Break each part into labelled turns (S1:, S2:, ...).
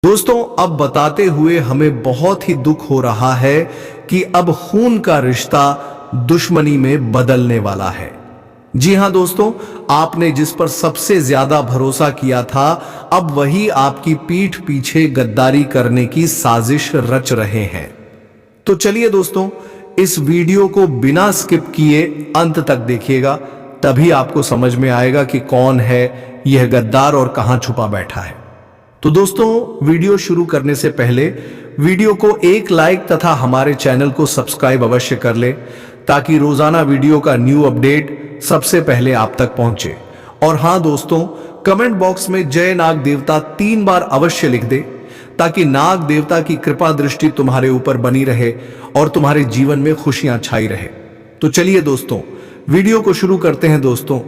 S1: दोस्तों, अब बताते हुए हमें बहुत ही दुख हो रहा है कि अब खून का रिश्ता दुश्मनी में बदलने वाला है। जी हां दोस्तों, आपने जिस पर सबसे ज्यादा भरोसा किया था, अब वही आपकी पीठ पीछे गद्दारी करने की साजिश रच रहे हैं। तो चलिए दोस्तों, इस वीडियो को बिना स्किप किए अंत तक देखिएगा, तभी आपको समझ में आएगा कि कौन है यह गद्दार और कहां छुपा बैठा है। तो दोस्तों, वीडियो शुरू करने से पहले वीडियो को एक लाइक तथा हमारे चैनल को सब्सक्राइब अवश्य कर ले, ताकि रोजाना वीडियो का न्यू अपडेट सबसे पहले आप तक पहुंचे। और हां दोस्तों, कमेंट बॉक्स में जय नाग देवता 3 बार अवश्य लिख दे, ताकि नाग देवता की कृपा दृष्टि तुम्हारे ऊपर बनी रहे और तुम्हारे जीवन में खुशियां छाई रहे। तो चलिए दोस्तों, वीडियो को शुरू करते हैं। दोस्तों,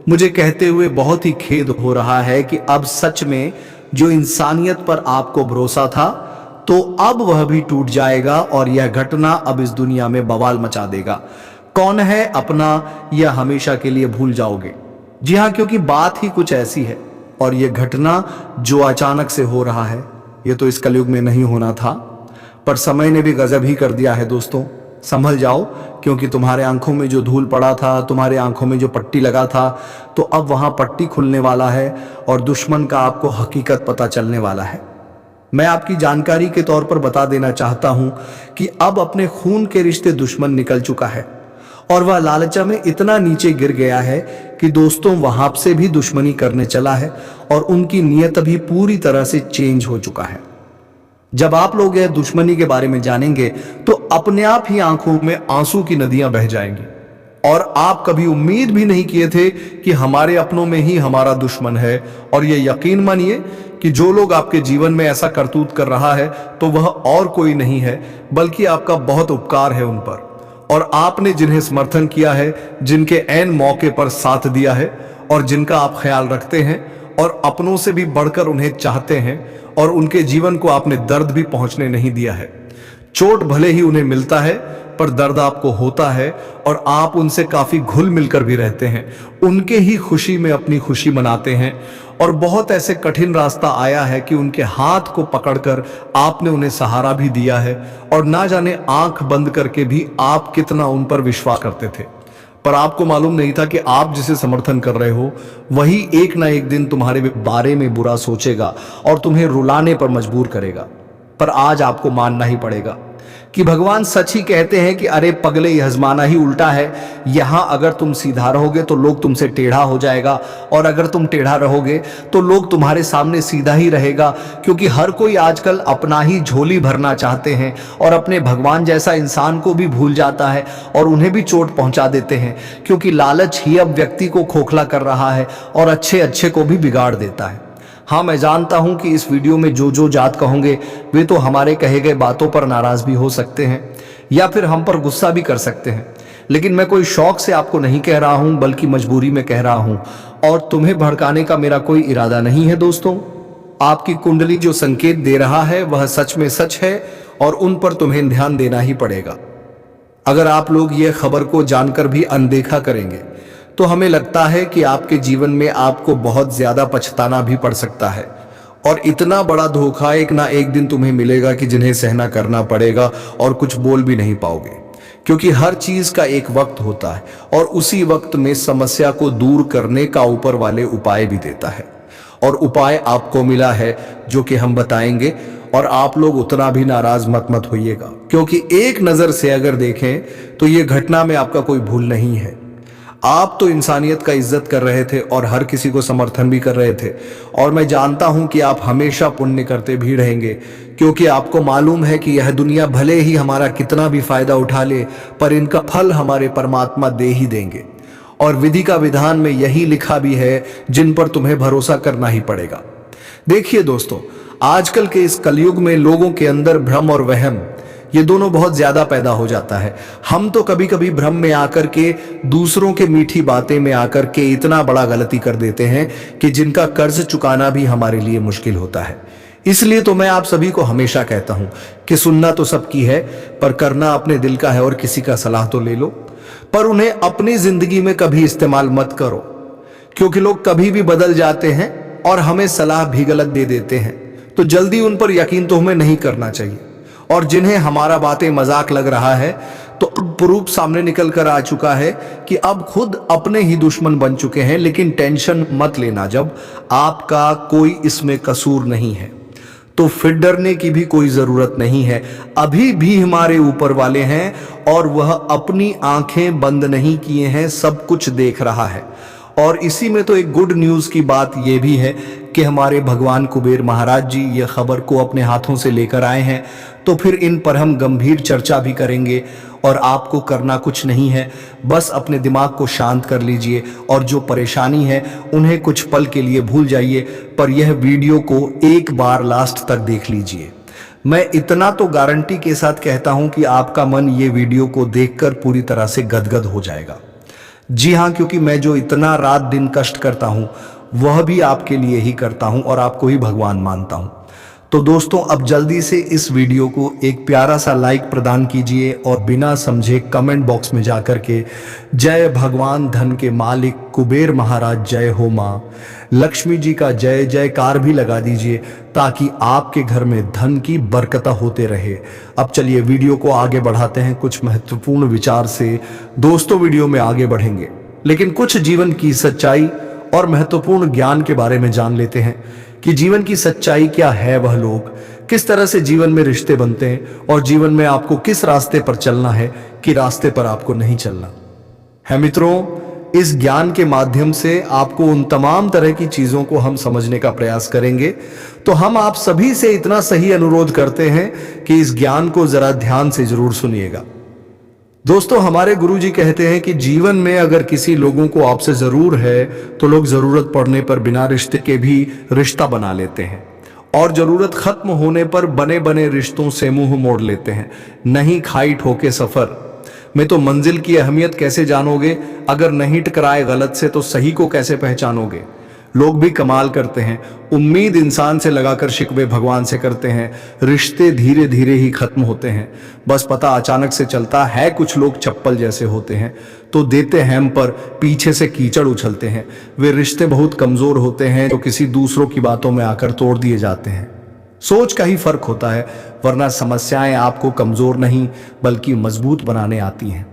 S1: मुझे कहते हुए बहुत ही खेद हो रहा है कि अब सच में जो इंसानियत पर आपको भरोसा था, तो अब वह भी टूट जाएगा और यह घटना अब इस दुनिया में बवाल मचा देगा। कौन है अपना, यह हमेशा के लिए भूल जाओगे। जी हां, क्योंकि बात ही कुछ ऐसी है और यह घटना जो अचानक से हो रहा है, यह तो इस कलयुग में नहीं होना था, पर समय ने भी गजब ही कर दिया है। दोस्तों, संभल जाओ, क्योंकि तुम्हारे आंखों में जो धूल पड़ा था, तुम्हारे आंखों में जो पट्टी लगा था, तो अब वहां पट्टी खुलने वाला है और दुश्मन का आपको हकीकत पता चलने वाला है। मैं आपकी जानकारी के तौर पर बता देना चाहता हूं कि अब अपने खून के रिश्ते दुश्मन निकल चुका है और वह लालचा में इतना नीचे गिर गया है कि दोस्तों वहां से भी दुश्मनी करने चला है और उनकी नीयत भी पूरी तरह से चेंज हो चुका है। जब आप लोग यह दुश्मनी के बारे में जानेंगे, तो अपने आप ही आंखों में आंसू की नदियां बह जाएंगी और आप कभी उम्मीद भी नहीं किए थे कि हमारे अपनों में ही हमारा दुश्मन है। और यह यकीन मानिए कि जो लोग आपके जीवन में ऐसा करतूत कर रहा है, तो वह और कोई नहीं है, बल्कि आपका बहुत उपकार है उन पर, और आपने जिन्हें समर्थन किया है, जिनके ऐन मौके पर साथ दिया है और जिनका आप ख्याल रखते हैं और अपनों से भी बढ़कर उन्हें चाहते हैं, और उनके जीवन को आपने दर्द भी पहुंचने नहीं दिया है। चोट भले ही उन्हें मिलता है, पर दर्द आपको होता है और आप उनसे काफी घुल मिलकर भी रहते हैं, उनके ही खुशी में अपनी खुशी मनाते हैं। और बहुत ऐसे कठिन रास्ता आया है कि उनके हाथ को पकड़कर आपने उन्हें सहारा भी दिया है, और ना जाने आंख बंद करके भी आप कितना उन पर विश्वास करते थे। पर आपको मालूम नहीं था कि आप जिसे समर्थन कर रहे हो, वही एक ना एक दिन तुम्हारे बारे में बुरा सोचेगा और तुम्हें रुलाने पर मजबूर करेगा। पर आज आपको मानना ही पड़ेगा कि भगवान सच ही कहते हैं कि अरे पगले, यह आजमाना ही उल्टा है। यहां अगर तुम सीधा रहोगे तो लोग तुमसे टेढ़ा हो जाएगा, और अगर तुम टेढ़ा रहोगे तो लोग तुम्हारे सामने सीधा ही रहेगा। क्योंकि हर कोई आजकल अपना ही झोली भरना चाहते हैं और अपने भगवान जैसा इंसान को भी भूल जाता है और उन्हें भी चोट पहुंचा देते हैं, क्योंकि लालच ही अब व्यक्ति को खोखला कर रहा है और अच्छे अच्छे को भी बिगाड़ देता है। हाँ, मैं जानता हूं कि इस वीडियो में जो जात कहोगे, वे तो हमारे कहे गए बातों पर नाराज भी हो सकते हैं या फिर हम पर गुस्सा भी कर सकते हैं, लेकिन मैं कोई शौक से आपको नहीं कह रहा हूं, बल्कि मजबूरी में कह रहा हूं, और तुम्हें भड़काने का मेरा कोई इरादा नहीं है। दोस्तों, आपकी कुंडली जो संकेत दे रहा है वह सच में सच है और उन पर तुम्हें ध्यान देना ही पड़ेगा। अगर आप लोग यह खबर को जानकर भी अनदेखा करेंगे, तो हमें लगता है कि आपके जीवन में आपको बहुत ज्यादा पछताना भी पड़ सकता है, और इतना बड़ा धोखा एक ना एक दिन तुम्हें मिलेगा कि जिन्हें सहना करना पड़ेगा और कुछ बोल भी नहीं पाओगे। क्योंकि हर चीज का एक वक्त होता है और उसी वक्त में समस्या को दूर करने का ऊपर वाले उपाय भी देता है, और उपाय आपको मिला है जो कि हम बताएंगे। और आप लोग उतना भी नाराज मत होइएगा, क्योंकि एक नजर से अगर देखें तो ये घटना में आपका कोई भूल नहीं है। आप तो इंसानियत का इज्जत कर रहे थे और हर किसी को समर्थन भी कर रहे थे, और मैं जानता हूं कि आप हमेशा पुण्य करते भी रहेंगे, क्योंकि आपको मालूम है कि यह दुनिया भले ही हमारा कितना भी फायदा उठा ले, पर इनका फल हमारे परमात्मा दे ही देंगे। और विधि का विधान में यही लिखा भी है, जिन पर तुम्हें भरोसा करना ही पड़ेगा। देखिए दोस्तों, आजकल के इस कलयुग में लोगों के अंदर भ्रम और वहम, ये दोनों बहुत ज्यादा पैदा हो जाता है। हम तो कभी कभी भ्रम में आकर के, दूसरों के मीठी बातें में आकर के इतना बड़ा गलती कर देते हैं कि जिनका कर्ज चुकाना भी हमारे लिए मुश्किल होता है। इसलिए तो मैं आप सभी को हमेशा कहता हूं कि सुनना तो सबकी है, पर करना अपने दिल का है, और किसी का सलाह तो ले लो, पर उन्हें अपनी जिंदगी में कभी इस्तेमाल मत करो, क्योंकि लोग कभी भी बदल जाते हैं और हमें सलाह भी गलत दे देते हैं। तो जल्दी उन पर यकीन तो हमें नहीं करना चाहिए। और जिन्हें हमारा बातें मजाक लग रहा है, तो प्रूफ सामने निकल कर आ चुका है कि अब खुद अपने ही दुश्मन बन चुके हैं। लेकिन टेंशन मत लेना, जब आपका कोई इसमें कसूर नहीं है तो फिर डरने की भी कोई जरूरत नहीं है। अभी भी हमारे ऊपर वाले हैं और वह अपनी आंखें बंद नहीं किए हैं, सब कुछ देख रहा है। और इसी में तो एक गुड न्यूज़ की बात यह भी है कि हमारे भगवान कुबेर महाराज जी ये खबर को अपने हाथों से लेकर आए हैं। तो फिर इन पर हम गंभीर चर्चा भी करेंगे। और आपको करना कुछ नहीं है, बस अपने दिमाग को शांत कर लीजिए और जो परेशानी है उन्हें कुछ पल के लिए भूल जाइए। पर यह वीडियो को एक बार लास्ट तक देख लीजिए। मैं इतना तो गारंटी के साथ कहता हूं कि आपका मन ये वीडियो को देखकर पूरी तरह से गदगद हो जाएगा। जी हाँ, क्योंकि मैं जो इतना रात दिन कष्ट करता हूं वह भी आपके लिए ही करता हूं और आपको ही भगवान मानता हूं। तो दोस्तों, अब जल्दी से इस वीडियो को एक प्यारा सा लाइक प्रदान कीजिए और बिना समझे कमेंट बॉक्स में जाकर के जय भगवान धन के मालिक कुबेर महाराज जय हो मां लक्ष्मी जी का जय जयकार भी लगा दीजिए, ताकि आपके घर में धन की बरकत होते रहे। अब चलिए वीडियो को आगे बढ़ाते हैं कुछ महत्वपूर्ण विचार से। दोस्तों, वीडियो में आगे बढ़ेंगे लेकिन कुछ जीवन की सच्चाई और महत्वपूर्ण ज्ञान के बारे में जान लेते हैं कि जीवन की सच्चाई क्या है, वह लोग किस तरह से जीवन में रिश्ते बनते हैं और जीवन में आपको किस रास्ते पर चलना है कि रास्ते पर आपको नहीं चलना है। मित्रों, इस ज्ञान के माध्यम से आपको उन तमाम तरह की चीजों को हम समझने का प्रयास करेंगे। तो हम आप सभी से इतना सही अनुरोध करते हैं कि इस ज्ञान को जरा ध्यान से जरूर सुनिएगा। दोस्तों, हमारे गुरुजी कहते हैं कि जीवन में अगर किसी लोगों को आपसे जरूर है तो लोग जरूरत पड़ने पर बिना रिश्ते के भी रिश्ता बना लेते हैं और जरूरत खत्म होने पर बने बने रिश्तों से मुंह मोड़ लेते हैं। नहीं खाई ठोके सफर में तो मंजिल की अहमियत कैसे जानोगे? अगर नहीं टकराए गलत से तो सही को कैसे पहचानोगे? लोग भी कमाल करते हैं, उम्मीद इंसान से लगाकर शिकवे भगवान से करते हैं। रिश्ते धीरे धीरे ही खत्म होते हैं, बस पता अचानक से चलता है। कुछ लोग चप्पल जैसे होते हैं तो देते हैं पर पीछे से कीचड़ उछलते हैं। वे रिश्ते बहुत कमजोर होते हैं जो किसी दूसरों की बातों में आकर तोड़ दिए जाते हैं। सोच का ही फर्क होता है, वरना समस्याएं आपको कमजोर नहीं बल्कि मजबूत बनाने आती हैं।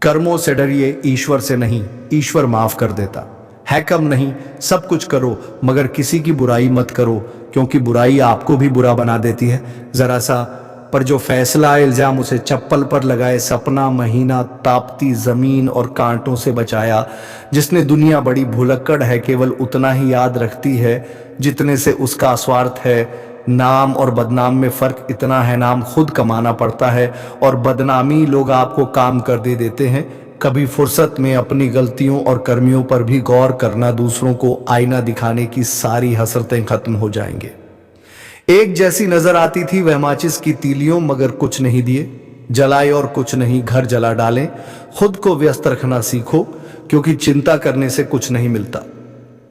S1: कर्मों से डरिए, ईश्वर से नहीं। ईश्वर माफ कर देता है। कम नहीं, सब कुछ करो मगर किसी की बुराई मत करो, क्योंकि बुराई आपको भी बुरा बना देती है। जरा सा पर जो फैसला इल्जाम उसे चप्पल पर लगाए, सपना महीना तापती जमीन और कांटों से बचाया। जिसने दुनिया बड़ी भुलक्कड़ है केवल उतना ही याद रखती है जितने से उसका स्वार्थ है। नाम और बदनाम में फर्क इतना है, नाम खुद कमाना पड़ता है और बदनामी लोग आपको काम कर दे देते हैं। कभी फुर्सत में अपनी गलतियों और कर्मियों पर भी गौर करना, दूसरों को आईना दिखाने की सारी हसरतें खत्म हो जाएंगे। एक जैसी नजर आती थी वह माचिस की तीलियों, मगर कुछ नहीं दिए, जलाए और कुछ नहीं, घर जला डालें। खुद को व्यस्त रखना सीखो, क्योंकि चिंता करने से कुछ नहीं मिलता।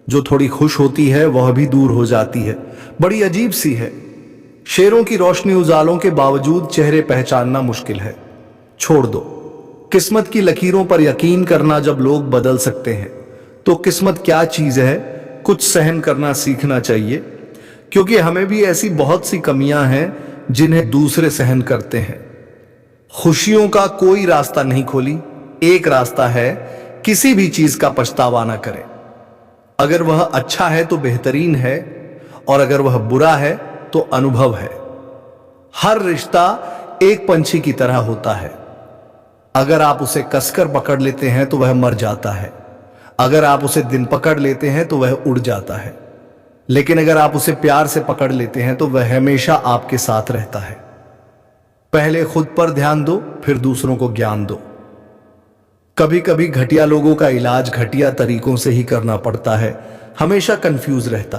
S1: जो थोड़ी खुश होती है वह भी दूर हो जाती है, बड़ी अजीब सी है। शेरों की रोशनी उजालों के बावजूद चेहरे पहचानना मुश्किल है। छोड़ दो किस्मत की लकीरों पर यकीन करना। जब लोग बदल सकते हैं तो किस्मत क्या चीज है? कुछ सहन करना सीखना चाहिए, क्योंकि हमें भी ऐसी बहुत सी कमियां हैं जिन्हें दूसरे सहन करते हैं। खुशियों का कोई रास्ता नहीं खोली, एक रास्ता है, किसी भी चीज का पछतावा ना करें। अगर वह अच्छा है तो बेहतरीन है और अगर वह बुरा है तो अनुभव है। हर रिश्ता एक पंछी की तरह होता है, अगर आप उसे कसकर पकड़ लेते हैं तो वह मर जाता है, अगर आप उसे दिन पकड़ लेते हैं तो वह उड़ जाता है, लेकिन अगर आप उसे प्यार से पकड़ लेते हैं तो वह हमेशा आपके साथ रहता है। पहले खुद पर ध्यान दो, फिर दूसरों को ज्ञान दो। कभी कभी घटिया लोगों का इलाज घटिया तरीकों से ही करना पड़ता है। हमेशा कंफ्यूज रहता,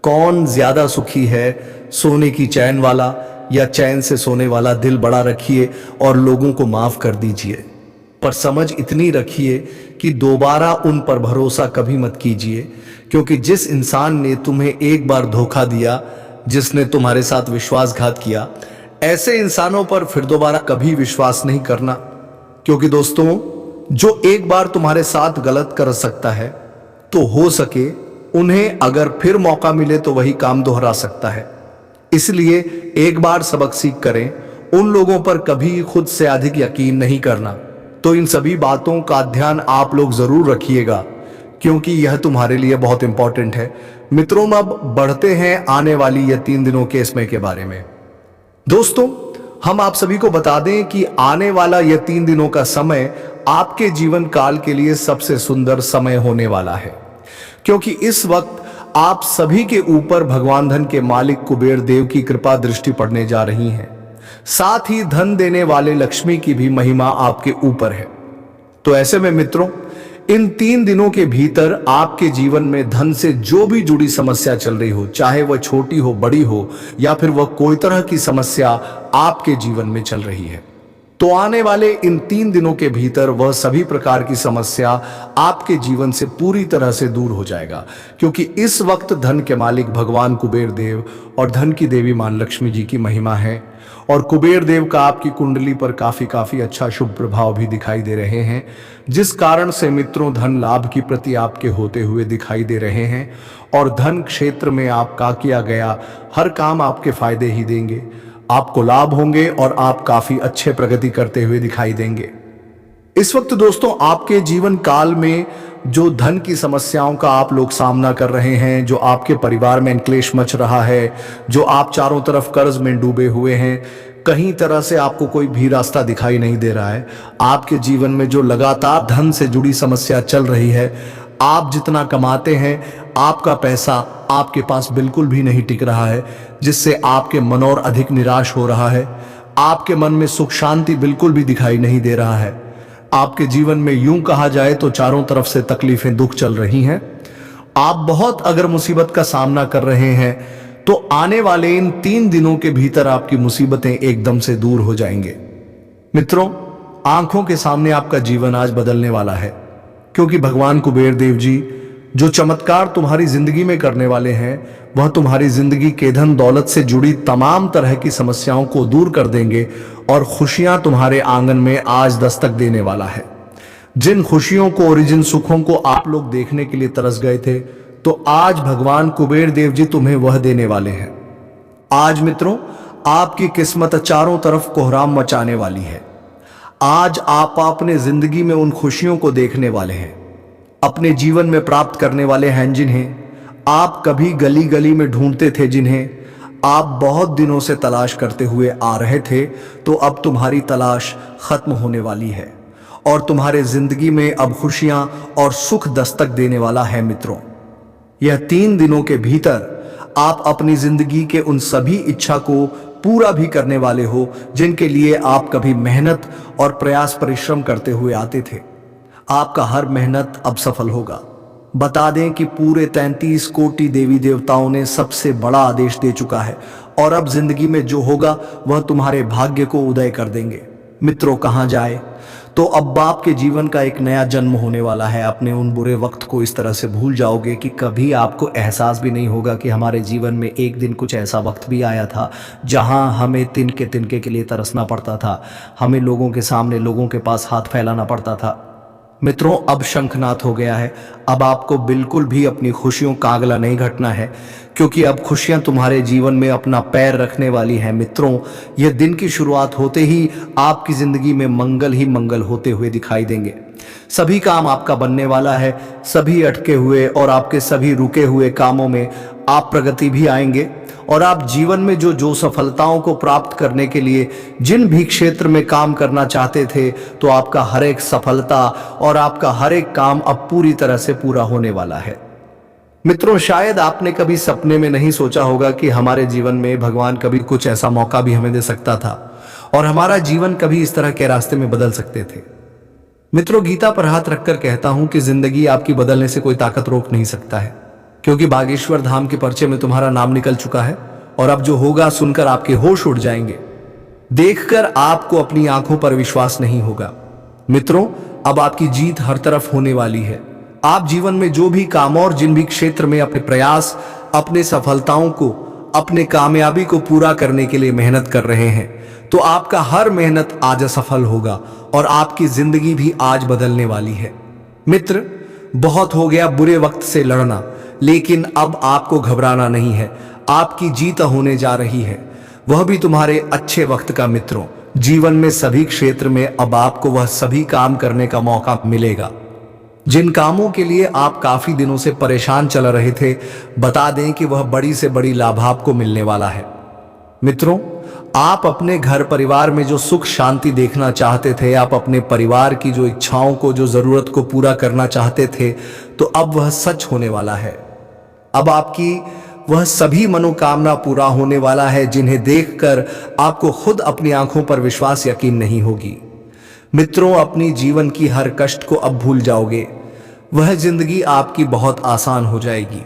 S1: कौन ज्यादा सुखी है, सोने की चैन वाला या चैन से सोने वाला? दिल बड़ा रखिए और लोगों को माफ कर दीजिए, पर समझ इतनी रखिए कि दोबारा उन पर भरोसा कभी मत कीजिए, क्योंकि जिस इंसान ने तुम्हें एक बार धोखा दिया, जिसने तुम्हारे साथ विश्वासघात किया, ऐसे इंसानों पर फिर दोबारा कभी विश्वास नहीं करना। क्योंकि दोस्तों, जो एक बार तुम्हारे साथ गलत कर सकता है तो हो सके उन्हें अगर फिर मौका मिले तो वही काम दोहरा सकता है। इसलिए एक बार सबक सीख करें, उन लोगों पर कभी खुद से अधिक यकीन नहीं करना। तो इन सभी बातों का ध्यान आप लोग जरूर रखिएगा, क्योंकि यह तुम्हारे लिए बहुत इंपॉर्टेंट है। मित्रों, अब बढ़ते हैं आने वाली यह 3 दिनों के समय के बारे में। दोस्तों, हम आप सभी को बता दें कि आने वाला यह 3 दिनों का समय आपके जीवन काल के लिए सबसे सुंदर समय होने वाला है, क्योंकि इस वक्त आप सभी के ऊपर भगवान धन के मालिक कुबेर देव की कृपा दृष्टि पड़ने जा रही है। साथ ही धन देने वाले लक्ष्मी की भी महिमा आपके ऊपर है। तो ऐसे में मित्रों, इन 3 दिनों के भीतर आपके जीवन में धन से जो भी जुड़ी समस्या चल रही हो, चाहे वह छोटी हो, बड़ी हो, या फिर वह कोई तरह की समस्या आपके जीवन में चल रही है, तो आने वाले इन 3 दिनों के भीतर वह सभी प्रकार की समस्या आपके जीवन से पूरी तरह से दूर हो जाएगा। क्योंकि इस वक्त धन के मालिक भगवान कुबेर देव और धन की देवी मां लक्ष्मी जी की महिमा है, और कुबेर देव का आपकी कुंडली पर काफी अच्छा शुभ प्रभाव भी दिखाई दे रहे हैं, जिस कारण से मित्रों धन लाभ की प्रति आपके होते हुए दिखाई दे रहे हैं। और धन क्षेत्र में आपका किया गया हर काम आपके फायदे ही देंगे, आपको लाभ होंगे और आप काफी अच्छे प्रगति करते हुए दिखाई देंगे। इस वक्त दोस्तों, आपके जीवन काल में जो धन की समस्याओं का आप लोग सामना कर रहे हैं, जो आपके परिवार में क्लेश मच रहा है, जो आप चारों तरफ कर्ज में डूबे हुए हैं, कहीं तरह से आपको कोई भी रास्ता दिखाई नहीं दे रहा है, आपके जीवन में जो लगातार धन से जुड़ी समस्या चल रही है, आप जितना कमाते हैं आपका पैसा आपके पास बिल्कुल भी नहीं टिक रहा है, जिससे आपके मन और अधिक निराश हो रहा है, आपके मन में सुख शांति बिल्कुल भी दिखाई नहीं दे रहा है, आपके जीवन में यूं कहा जाए तो चारों तरफ से तकलीफें दुख चल रही हैं, आप बहुत अगर मुसीबत का सामना कर रहे हैं, तो आने वाले इन 3 दिनों के भीतर आपकी मुसीबतें एकदम से दूर हो जाएंगे। मित्रों, आंखों के सामने आपका जीवन आज बदलने वाला है, क्योंकि भगवान कुबेर देव जी जो चमत्कार तुम्हारी जिंदगी में करने वाले हैं, वह तुम्हारी जिंदगी के धन दौलत से जुड़ी तमाम तरह की समस्याओं को दूर कर देंगे और खुशियां तुम्हारे आंगन में आज दस्तक देने वाला है। जिन खुशियों को और जिन सुखों को आप लोग देखने के लिए तरस गए थे, तो आज भगवान कुबेर देव जी तुम्हें वह देने वाले हैं। आज मित्रों, आपकी किस्मत चारों तरफ कोहराम मचाने वाली है। आज आप अपने जिंदगी में उन खुशियों को देखने वाले हैं, अपने जीवन में प्राप्त करने वाले हैं, जिन्हें आप कभी गली गली में ढूंढते थे, जिन्हें आप बहुत दिनों से तलाश करते हुए आ रहे थे, तो अब तुम्हारी तलाश खत्म होने वाली है और तुम्हारे जिंदगी में अब खुशियां और सुख दस्तक देने वाला है। मित्रों, यह 3 दिनों के भीतर आप अपनी जिंदगी के उन सभी इच्छा को पूरा भी करने वाले हो, जिनके लिए आप कभी मेहनत और प्रयास परिश्रम करते हुए आते थे। आपका हर मेहनत अब सफल होगा। बता दें कि पूरे 33 कोटि देवी देवताओं ने सबसे बड़ा आदेश दे चुका है, और अब जिंदगी में जो होगा वह तुम्हारे भाग्य को उदय कर देंगे। मित्रों, कहां जाए, तो अब आपके जीवन का एक नया जन्म होने वाला है। अपने उन बुरे वक्त को इस तरह से भूल जाओगे कि कभी आपको एहसास भी नहीं होगा कि हमारे जीवन में एक दिन कुछ ऐसा वक्त भी आया था जहां हमें तिनके तिनके के लिए तरसना पड़ता था, हमें लोगों के सामने, लोगों के पास हाथ फैलाना पड़ता था। मित्रों, अब शंखनाद हो गया है। अब आपको बिल्कुल भी अपनी खुशियों का अगला नहीं घटना है, क्योंकि अब खुशियां तुम्हारे जीवन में अपना पैर रखने वाली हैं। मित्रों, यह दिन की शुरुआत होते ही आपकी जिंदगी में मंगल ही मंगल होते हुए दिखाई देंगे। सभी काम आपका बनने वाला है। सभी अटके हुए और आपके सभी रुके हुए कामों में आप प्रगति भी आएंगे, और आप जीवन में जो सफलताओं को प्राप्त करने के लिए जिन भी क्षेत्र में काम करना चाहते थे, तो आपका हर एक सफलता और आपका हर एक काम अब पूरी तरह से पूरा होने वाला है। मित्रों, शायद आपने कभी सपने में नहीं सोचा होगा कि हमारे जीवन में भगवान कभी कुछ ऐसा मौका भी हमें दे सकता था और हमारा जीवन कभी इस तरह के रास्ते में बदल सकते थे। मित्रों, गीता पर हाथ रखकर कहता हूं कि जिंदगी आपकी बदलने से कोई ताकत रोक नहीं सकता है, क्योंकि बागेश्वर धाम के पर्चे में तुम्हारा नाम निकल चुका है, और अब जो होगा सुनकर आपके होश उड़ जाएंगे। देखकर आपको अपनी आंखों पर विश्वास नहीं होगा। मित्रों, अब आपकी जीत हर तरफ होने वाली है। आप जीवन में जो भी काम और जिन भी क्षेत्र में अपने प्रयास, अपने सफलताओं को, अपने कामयाबी को पूरा करने के लिए मेहनत कर रहे हैं, तो आपका हर मेहनत आज सफल होगा और आपकी जिंदगी भी आज बदलने वाली है। मित्र, बहुत हो गया बुरे वक्त से लड़ना, लेकिन अब आपको घबराना नहीं है। आपकी जीत होने जा रही है, वह भी तुम्हारे अच्छे वक्त का। मित्रों, जीवन में सभी क्षेत्र में अब आपको वह सभी काम करने का मौका मिलेगा जिन कामों के लिए आप काफी दिनों से परेशान चल रहे थे। बता दें कि वह बड़ी से बड़ी लाभ आपको मिलने वाला है। मित्रों, आप अपने घर परिवार में जो सुख शांति देखना चाहते थे, आप अपने परिवार की जो इच्छाओं को, जो जरूरत को पूरा करना चाहते थे, तो अब वह सच होने वाला है। अब आपकी वह सभी मनोकामना पूरा होने वाला है जिन्हें देखकर आपको खुद अपनी आंखों पर विश्वास यकीन नहीं होगी। मित्रों, अपनी जीवन की हर कष्ट को अब भूल जाओगे, वह जिंदगी आपकी बहुत आसान हो जाएगी।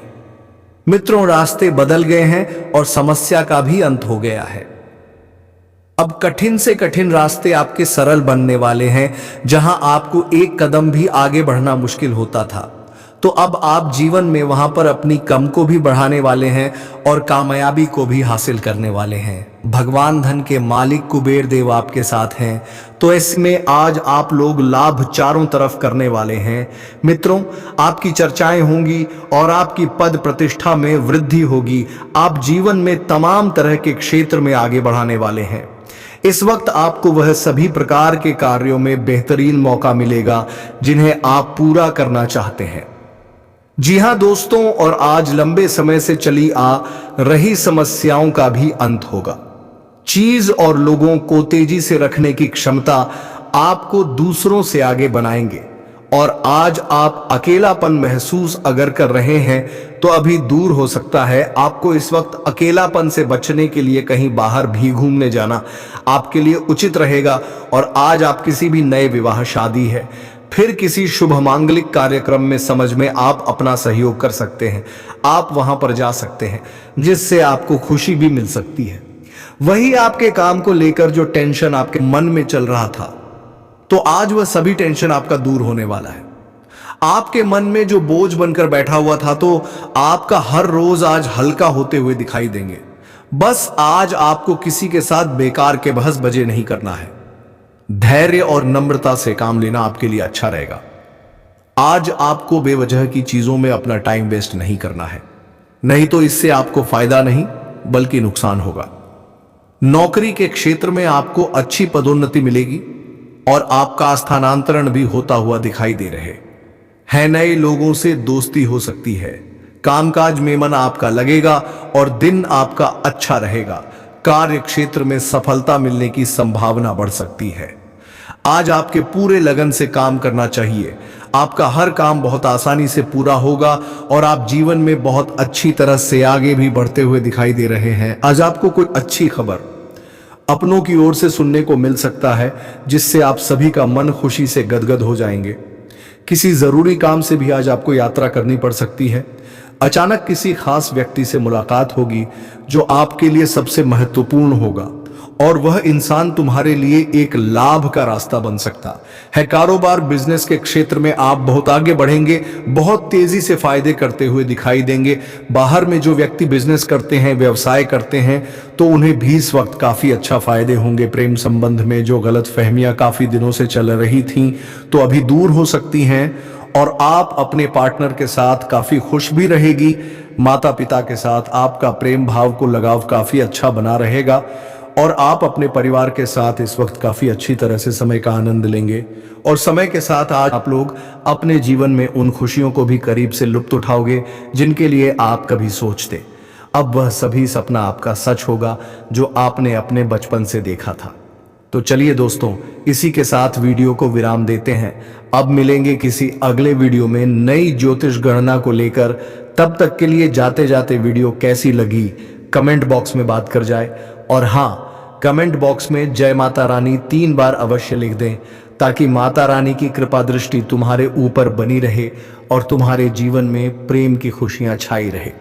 S1: मित्रों, रास्ते बदल गए हैं और समस्या का भी अंत हो गया है। अब कठिन से कठिन रास्ते आपके सरल बनने वाले हैं। जहां आपको एक कदम भी आगे बढ़ना मुश्किल होता था, तो अब आप जीवन में वहां पर अपनी कम को भी बढ़ाने वाले हैं और कामयाबी को भी हासिल करने वाले हैं। भगवान धन के मालिक कुबेर देव आपके साथ हैं, तो इसमें आज आप लोग लाभ चारों तरफ करने वाले हैं। मित्रों, आपकी चर्चाएं होंगी और आपकी पद प्रतिष्ठा में वृद्धि होगी। आप जीवन में तमाम तरह के क्षेत्र में आगे बढ़ाने वाले हैं। इस वक्त आपको वह सभी प्रकार के कार्यों में बेहतरीन मौका मिलेगा जिन्हें आप पूरा करना चाहते हैं। जी हां दोस्तों, और आज लंबे समय से चली आ रही समस्याओं का भी अंत होगा। चीज और लोगों को तेजी से रखने की क्षमता आपको दूसरों से आगे बनाएंगे। और आज आप अकेलापन महसूस अगर कर रहे हैं तो अभी दूर हो सकता है। आपको इस वक्त अकेलापन से बचने के लिए कहीं बाहर भी घूमने जाना आपके लिए उचित रहेगा। और आज आप किसी भी नए विवाह, शादी है, फिर किसी शुभ मांगलिक कार्यक्रम में समझ में आप अपना सहयोग कर सकते हैं। आप वहां पर जा सकते हैं जिससे आपको खुशी भी मिल सकती है। वही आपके काम को लेकर जो टेंशन आपके मन में चल रहा था, तो आज वह सभी टेंशन आपका दूर होने वाला है। आपके मन में जो बोझ बनकर बैठा हुआ था, तो आपका हर रोज आज हल्का होते हुए दिखाई देंगे। बस आज आपको किसी के साथ बेकार के बहस बजे नहीं करना है। धैर्य और नम्रता से काम लेना आपके लिए अच्छा रहेगा। आज आपको बेवजह की चीजों में अपना टाइम वेस्ट नहीं करना है, नहीं तो इससे आपको फायदा नहीं बल्कि नुकसान होगा। नौकरी के क्षेत्र में आपको अच्छी पदोन्नति मिलेगी और आपका स्थानांतरण भी होता हुआ दिखाई दे रहे हैं। नए लोगों से दोस्ती हो सकती है। कामकाज में मन आपका लगेगा और दिन आपका अच्छा रहेगा। कार्य क्षेत्र में सफलता मिलने की संभावना बढ़ सकती है। आज आपके पूरे लगन से काम करना चाहिए। आपका हर काम बहुत आसानी से पूरा होगा और आप जीवन में बहुत अच्छी तरह से आगे भी बढ़ते हुए दिखाई दे रहे हैं। आज आपको कोई अच्छी खबर अपनों की ओर से सुनने को मिल सकता है, जिससे आप सभी का मन खुशी से गदगद हो जाएंगे। किसी जरूरी काम से भी आज आपको यात्रा करनी पड़ सकती है। अचानक किसी खास व्यक्ति से मुलाकात होगी जो आपके लिए सबसे महत्वपूर्ण होगा और वह इंसान तुम्हारे लिए एक लाभ का रास्ता बन सकता है। कारोबार, बिजनेस के क्षेत्र में आप बहुत आगे बढ़ेंगे, बहुत तेजी से फायदे करते हुए दिखाई देंगे। बाहर में जो व्यक्ति बिजनेस करते हैं, व्यवसाय करते हैं, तो उन्हें भी इस वक्त काफी अच्छा फायदे होंगे। प्रेम संबंध में जो गलत फहमियां काफी दिनों से चल रही थीं, तो अभी दूर हो सकती हैं और आप अपने पार्टनर के साथ काफी खुश भी रहेगी। माता पिता के साथ आपका प्रेम भाव को लगाव काफी अच्छा बना रहेगा और आप अपने परिवार के साथ इस वक्त काफी अच्छी तरह से समय का आनंद लेंगे। और समय के साथ आज आप लोग अपने जीवन में उन खुशियों को भी करीब से लुत्फ उठाओगे जिनके लिए आप कभी सोचते। अब वह सभी सपना आपका सच होगा जो आपने अपने बचपन से देखा था। तो चलिए दोस्तों, इसी के साथ वीडियो को विराम देते हैं। अब मिलेंगे किसी अगले वीडियो में नई ज्योतिष गणना को लेकर। तब तक के लिए जाते जाते वीडियो कैसी लगी कमेंट बॉक्स में बात कर जाए। और हाँ, कमेंट बॉक्स में जय माता रानी 3 बार अवश्य लिख दें, ताकि माता रानी की कृपा दृष्टि तुम्हारे ऊपर बनी रहे और तुम्हारे जीवन में प्रेम की खुशियां छाई रहे।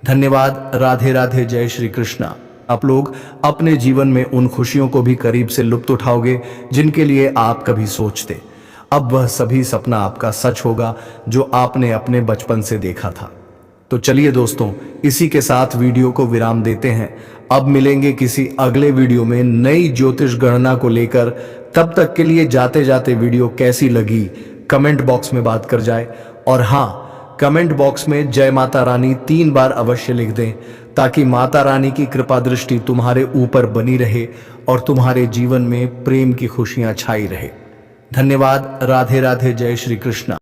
S1: धन्यवाद। राधे राधे। जय श्री कृष्णा। आप लोग अपने जीवन में उन खुशियों को भी करीब से लुत्फ उठाओगे जिनके लिए आप कभी सोचते। अब वह सभी सपना आपका सच होगा जो आपने अपने बचपन से देखा था। तो चलिए दोस्तों, इसी के साथ वीडियो को विराम देते हैं। अब मिलेंगे किसी अगले वीडियो में नई ज्योतिष गणना को लेकर। तब तक के लिए जाते जाते वीडियो कैसी लगी कमेंट बॉक्स में बात कर जाए। और हाँ, कमेंट बॉक्स में जय माता रानी 3 बार अवश्य लिख दें, ताकि माता रानी की कृपा दृष्टि तुम्हारे ऊपर बनी रहे और तुम्हारे जीवन में प्रेम की खुशियां छाई रहे। धन्यवाद। राधे राधे। जय श्री कृष्ण।